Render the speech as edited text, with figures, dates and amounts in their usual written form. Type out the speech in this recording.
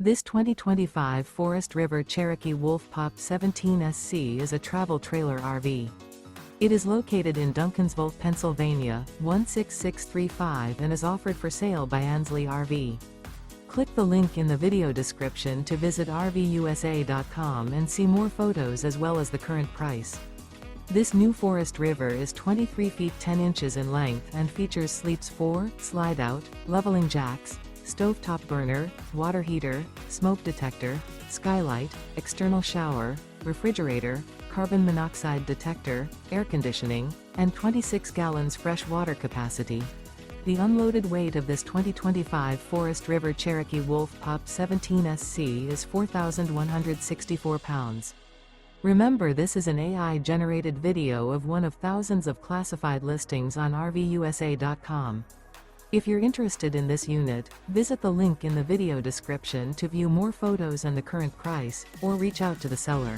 This 2025 Forest River Cherokee Wolf Pup 17SC is a travel trailer RV. It is located in Duncansville, Pennsylvania, 16635 and is offered for sale by Ansley RV. Click the link in the video description to visit RVUSA.com and see more photos as well as the current price. This new Forest River is 23 feet 10 inches in length and features sleeps 4, slide-out, leveling jacks, stovetop burner, water heater, smoke detector, skylight, external shower, refrigerator, carbon monoxide detector, air conditioning, and 26 gallons fresh water capacity. The unloaded weight of this 2025 Forest River Cherokee Wolf Pup 17SC is 4,164 pounds. Remember, this is an AI-generated video of one of thousands of classified listings on RVUSA.com. If you're interested in this unit, visit the link in the video description to view more photos and the current price, or reach out to the seller.